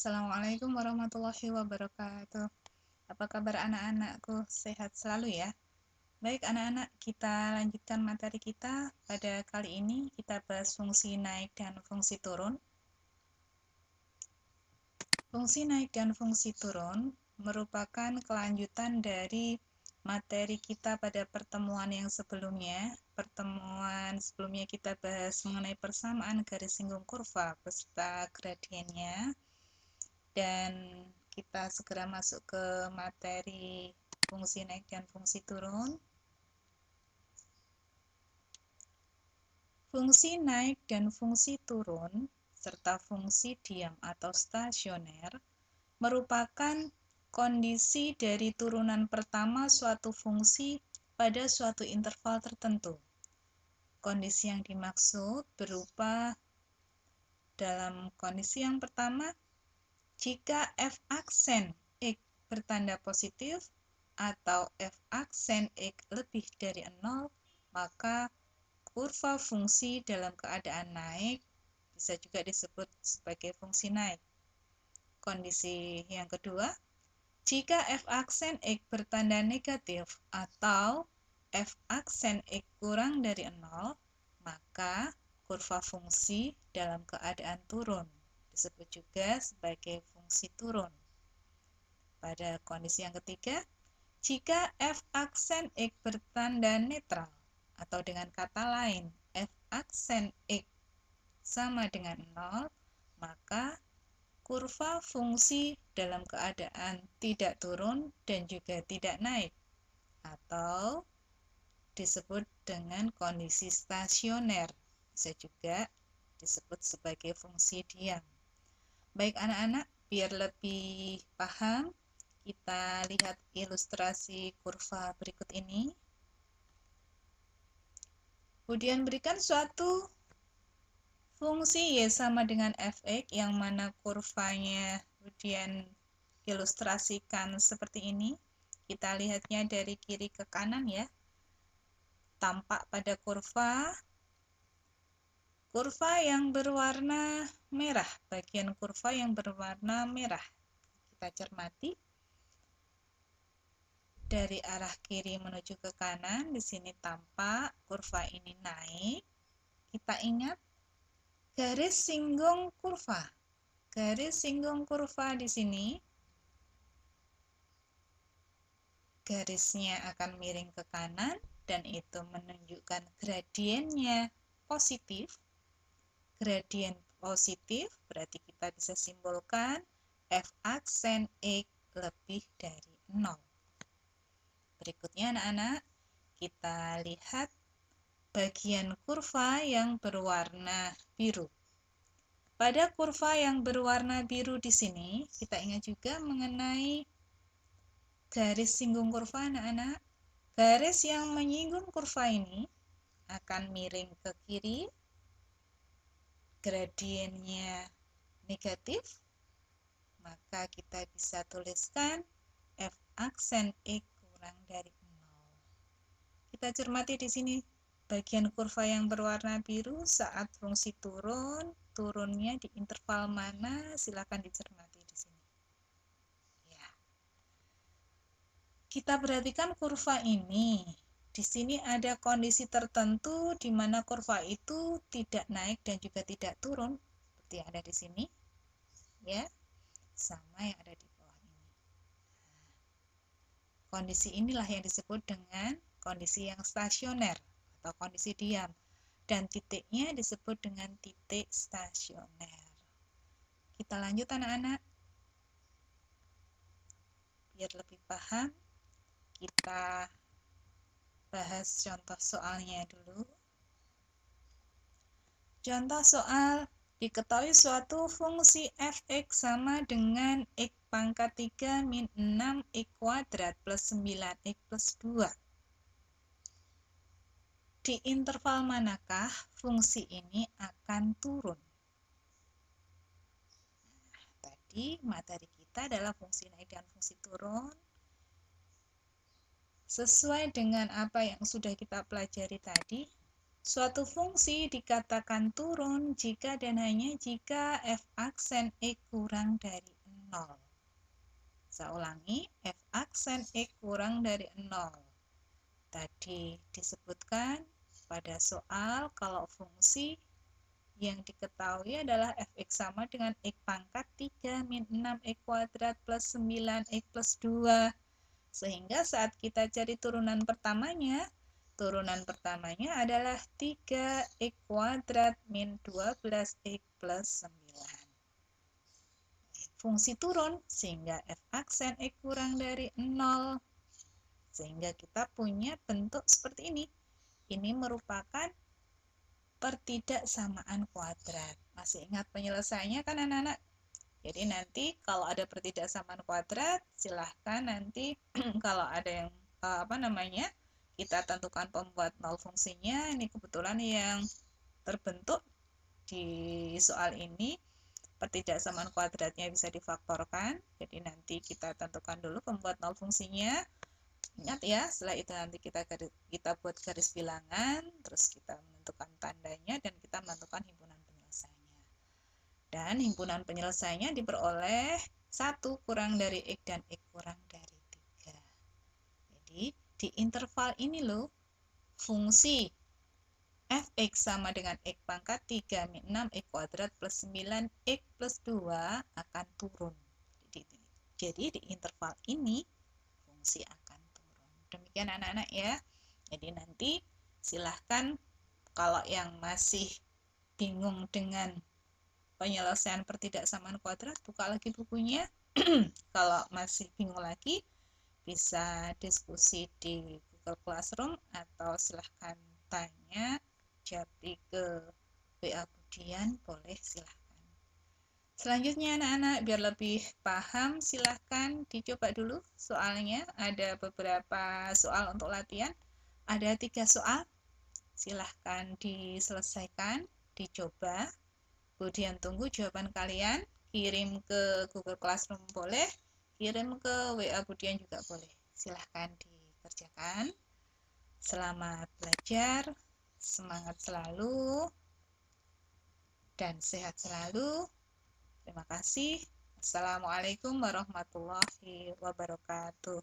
Assalamualaikum warahmatullahi wabarakatuh. Apa kabar anak-anakku? Sehat selalu ya? Baik anak-anak, kita lanjutkan materi kita. Pada kali ini kita bahas fungsi naik dan fungsi turun. Fungsi naik dan fungsi turun merupakan kelanjutan dari materi kita pada pertemuan yang sebelumnya. Pertemuan sebelumnya kita bahas mengenai persamaan garis singgung kurva beserta gradiennya. Dan kita segera masuk ke materi fungsi naik dan fungsi turun. Fungsi naik dan fungsi turun serta fungsi diam atau stasioner merupakan kondisi dari turunan pertama suatu fungsi pada suatu interval tertentu. Kondisi yang dimaksud berupa dalam kondisi yang pertama, jika f aksen X bertanda positif atau f aksen X lebih dari 0, maka kurva fungsi dalam keadaan naik bisa juga disebut sebagai fungsi naik. Kondisi yang kedua, jika f aksen X bertanda negatif atau f aksen X kurang dari 0, maka kurva fungsi dalam keadaan turun disebut juga sebagai fungsi turun. Pada kondisi yang ketiga, jika f aksen X bertanda netral atau dengan kata lain f aksen X sama dengan 0, maka kurva fungsi dalam keadaan tidak turun dan juga tidak naik atau disebut dengan kondisi stasioner, bisa juga disebut sebagai fungsi diam. Baik anak-anak, biar lebih paham, kita lihat ilustrasi kurva berikut ini. Kemudian berikan suatu fungsi Y sama dengan fx yang mana kurvanya kemudian ilustrasikan seperti ini. Kita lihatnya dari kiri ke kanan ya. Tampak pada kurva yang berwarna merah, bagian kurva yang berwarna merah. Kita cermati dari arah kiri menuju ke kanan. Di sini tampak kurva ini naik. Kita ingat garis singgung kurva. Garis singgung kurva di sini garisnya akan miring ke kanan dan itu menunjukkan gradiennya positif. Gradien positif berarti kita bisa simpulkan f aksen X lebih dari 0. Berikutnya anak-anak, kita lihat bagian kurva yang berwarna biru. Pada kurva yang berwarna biru di sini, kita ingat juga mengenai garis singgung kurva anak-anak. Garis yang menyinggung kurva ini akan miring ke kiri, gradiennya negatif, maka kita bisa tuliskan f aksen X kurang dari 0. Kita cermati di sini bagian kurva yang berwarna biru saat fungsi turunnya di interval mana, silakan dicermati di sini. Ya. Kita perhatikan kurva ini. Di sini ada kondisi tertentu di mana kurva itu tidak naik dan juga tidak turun, seperti yang ada di sini. Ya. Sama yang ada di bawah ini. Kondisi inilah yang disebut dengan kondisi yang stasioner atau kondisi diam, dan titiknya disebut dengan titik stasioner. Kita lanjut anak-anak. Biar lebih paham, kita bahas contoh soalnya dulu. Contoh soal, diketahui suatu fungsi fx sama dengan x pangkat 3 min 6x kuadrat plus 9x plus 2. Di interval manakah fungsi ini akan turun? Tadi materi kita adalah fungsi naik dan fungsi turun. Sesuai dengan apa yang sudah kita pelajari tadi, suatu fungsi dikatakan turun jika dan hanya jika f aksen X kurang dari 0. Saya ulangi, f aksen X kurang dari 0. Tadi disebutkan pada soal kalau fungsi yang diketahui adalah fx sama dengan x pangkat 3 min 6x kuadrat plus 9x plus 2. Sehingga saat kita cari turunan pertamanya adalah 3x kuadrat min 12x plus 9. Fungsi turun sehingga f aksen X kurang dari 0. Sehingga kita punya bentuk seperti ini. Ini merupakan pertidaksamaan kuadrat. Masih ingat penyelesaiannya kan anak-anak? Jadi nanti kalau ada pertidaksamaan kuadrat, silahkan nanti kalau ada yang kita tentukan pembuat nol fungsinya. Ini kebetulan yang terbentuk di soal ini pertidaksamaan kuadratnya bisa difaktorkan. Jadi nanti kita tentukan dulu pembuat nol fungsinya. Ingat ya, setelah itu nanti kita buat garis bilangan, terus kita menentukan tandanya dan kita menentukan himpunan penyelesaiannya. Dan himpunan penyelesaiannya diperoleh 1 kurang dari X dan X kurang dari 3. Jadi di interval ini loh, fungsi fx sama dengan X pangkat 3 min 6x kuadrat plus 9x plus 2 akan turun. Jadi di interval ini fungsi akan demikian anak-anak ya. Jadi nanti silahkan kalau yang masih bingung dengan penyelesaian pertidaksamaan kuadrat, buka lagi bukunya. Kalau masih bingung lagi, bisa diskusi di Google Classroom atau silahkan tanya Japri ke WA Budian, boleh silahkan. Selanjutnya anak-anak biar lebih paham silahkan dicoba dulu soalnya. Ada beberapa soal untuk latihan. Ada 3 soal. Silahkan diselesaikan, dicoba. Kemudian tunggu jawaban kalian. Kirim ke Google Classroom boleh. Kirim ke WA Budian juga boleh. Silahkan dikerjakan. Selamat belajar. Semangat selalu. Dan sehat selalu. Terima kasih. Assalamualaikum warahmatullahi wabarakatuh.